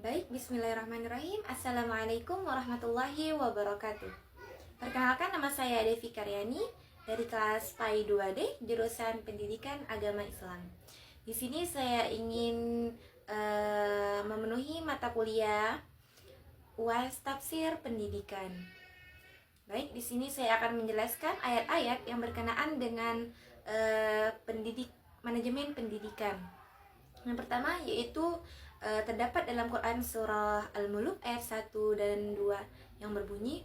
Baik, bismillahirrahmanirrahim. Assalamualaikum warahmatullahi wabarakatuh. Perkenalkan, nama saya Devi Karyani dari kelas PAI 2D, jurusan Pendidikan Agama Islam. Di sini saya ingin memenuhi mata kuliah UAS Tafsir Pendidikan. Baik, di sini saya akan menjelaskan ayat-ayat yang berkenaan dengan manajemen pendidikan. Yang pertama yaitu terdapat dalam Quran surah Al-Mulk ayat 1 dan 2 yang berbunyi,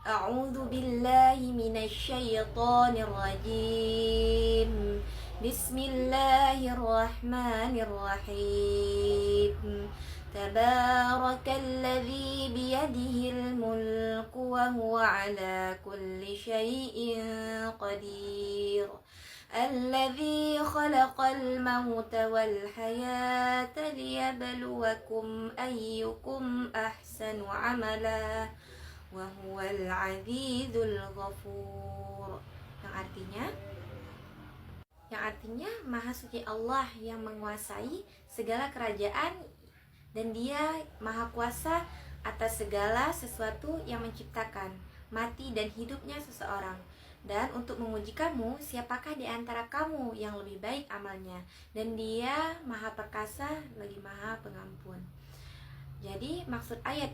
A'udzu billahi minasyaitonir rajim. Bismillahirrahmanirrahim. Tabarakalladzi biyadihil mulku wa huwa ala kulli syai'in qadir. الذي خلق الموت والحياة ليبلوكم أيكم أحسن عملا وهو العزيز الغفور. Yang artinya Maha Suci Allah yang menguasai segala kerajaan dan Dia Maha Kuasa atas segala sesuatu yang menciptakan mati dan hidupnya seseorang. Dan untuk menguji kamu, siapakah di antara kamu yang lebih baik amalnya? Dan Dia Maha Perkasa lagi Maha Pengampun. Jadi maksud ayat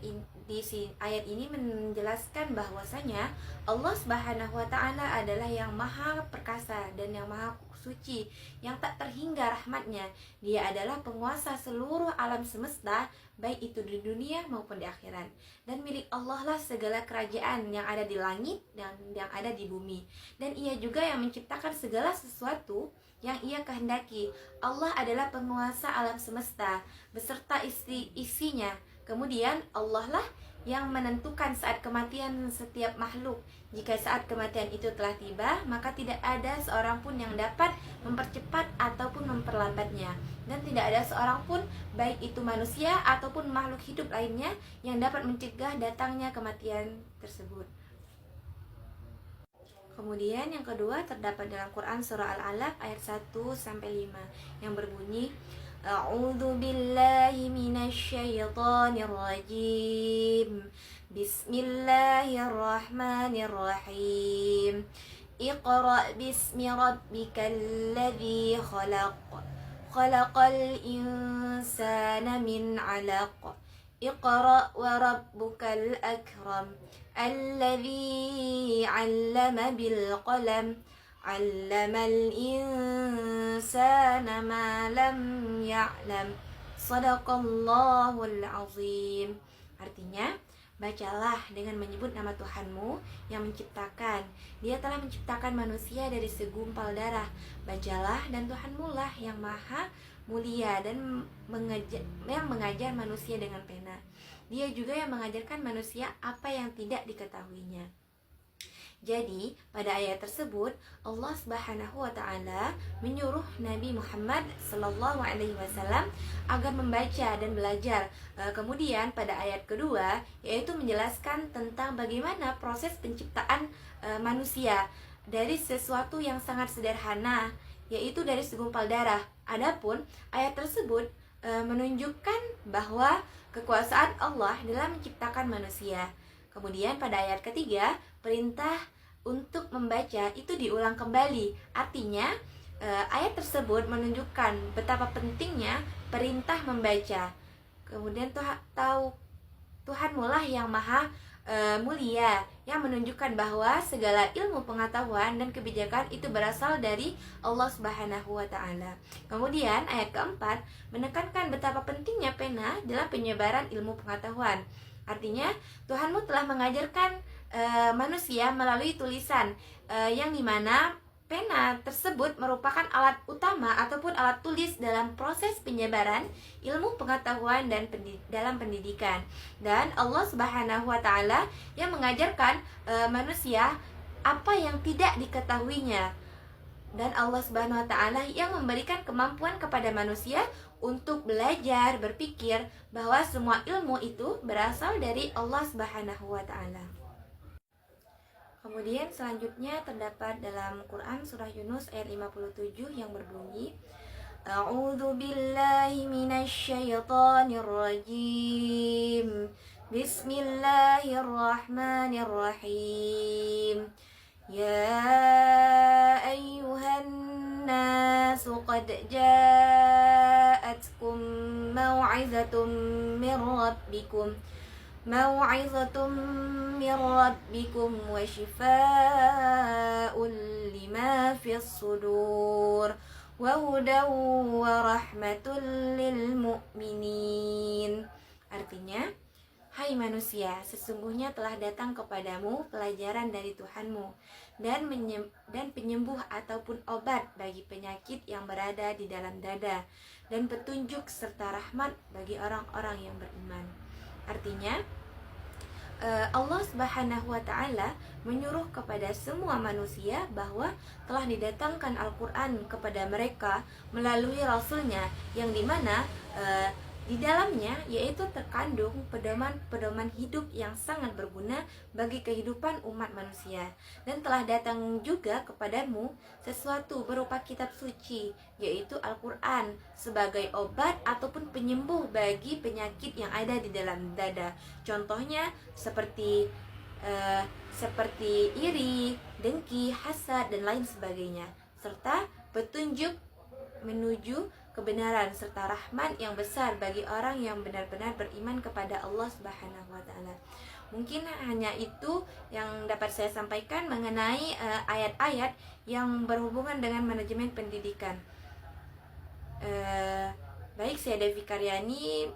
ini menjelaskan bahwasanya Allah Subhanahu wa taala adalah yang Maha Perkasa dan yang Maha Suci, yang tak terhingga rahmatnya. Dia adalah penguasa seluruh alam semesta, baik itu di dunia maupun di akhirat. Dan milik Allah lah segala kerajaan yang ada di langit dan yang ada di bumi. Dan Ia juga yang menciptakan segala sesuatu yang Ia kehendaki. Allah adalah penguasa alam semesta beserta isinya. Kemudian Allah lah yang menentukan saat kematian setiap makhluk. Jika saat kematian itu telah tiba, maka tidak ada seorang pun yang dapat mempercepat ataupun memperlambatnya. Dan tidak ada seorang pun, baik itu manusia ataupun makhluk hidup lainnya, yang dapat mencegah datangnya kematian tersebut. Kemudian yang kedua terdapat dalam Quran surah Al-Alaq ayat 1-5 yang berbunyi, A'udzu billahi minasyaitonir rajim. Bismillahirrahmanirrahim. Iqra' bismi rabbikal ladzi khalaq. Khalaqal insana min 'alaq. Iqra' wa rabbukal akram. Alladzi 'allama bil qalam. 'Allamal insana ma lam ya'lam. Shadaqallahul azim. Artinya, bacalah dengan menyebut nama Tuhanmu yang menciptakan. Dia telah menciptakan manusia dari segumpal darah. Bacalah, dan Tuhanmu lah yang maha mulia dan yang mengajar manusia dengan pena. Dia juga yang mengajarkan manusia apa yang tidak diketahuinya. Jadi, pada ayat tersebut Allah Subhanahu wa taala menyuruh Nabi Muhammad sallallahu alaihi wasallam agar membaca dan belajar. Kemudian pada ayat kedua yaitu menjelaskan tentang bagaimana proses penciptaan manusia dari sesuatu yang sangat sederhana, yaitu dari segumpal darah. Adapun ayat tersebut menunjukkan bahwa kekuasaan Allah dalam menciptakan manusia. Kemudian pada ayat ketiga, perintah untuk membaca itu diulang kembali. Artinya ayat tersebut menunjukkan betapa pentingnya perintah membaca. Kemudian Tuhanmu lah yang maha mulia, yang menunjukkan bahwa segala ilmu pengetahuan dan kebijakan itu berasal dari Allah Subhanahu wa taala. Kemudian ayat keempat menekankan betapa pentingnya pena dalam penyebaran ilmu pengetahuan. Artinya Tuhanmu telah mengajarkan manusia melalui tulisan, yang dimana pena tersebut merupakan alat utama ataupun alat tulis dalam proses penyebaran ilmu pengetahuan dan dalam pendidikan. Dan Allah Subhanahu wa taala yang mengajarkan manusia apa yang tidak diketahuinya. Dan Allah Subhanahu wa taala yang memberikan kemampuan kepada manusia untuk belajar, berpikir bahwa semua ilmu itu berasal dari Allah Subhanahu wa taala. Kemudian selanjutnya terdapat dalam Quran surah Yunus ayat 57 yang berbunyi, A'udzu billahi minasy syaithanir rajim. Bismillahirrahmanirrahim. Ya ayyuhan nasu qad ja'atkum mau'izatun min rabbikum wa shifaa'un lima fis sudur wa hudan wa rahmatul lil mu'minin. Artinya, hai manusia, sesungguhnya telah datang kepadamu pelajaran dari Tuhanmu dan penyembuh ataupun obat bagi penyakit yang berada di dalam dada, dan petunjuk serta rahmat bagi orang-orang yang beriman. Artinya, Allah Subhanahu wa Ta'ala menyuruh kepada semua manusia bahwa telah didatangkan Al-Quran kepada mereka melalui Rasulnya, yang dimana di dalamnya yaitu terkandung pedoman hidup yang sangat berguna bagi kehidupan umat manusia. Dan telah datang juga kepadamu sesuatu berupa kitab suci, yaitu Al-Quran, sebagai obat ataupun penyembuh bagi penyakit yang ada di dalam dada. Contohnya seperti iri, dengki, hasad, dan lain sebagainya, serta petunjuk menuju kebenaran serta rahmat yang besar bagi orang yang benar-benar beriman kepada Allah Subhanahu wa Ta'ala. Mungkin hanya itu yang dapat saya sampaikan mengenai ayat-ayat yang berhubungan dengan manajemen pendidikan. Baik, saya Devi Karyani.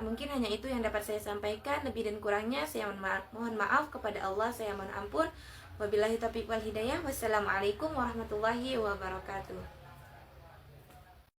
Mungkin hanya itu yang dapat saya sampaikan. Lebih dan kurangnya saya mohon maaf kepada Allah, saya mohon ampun. Wabillahi taufiq wal hidayah. Wassalamualaikum warahmatullahi wabarakatuh.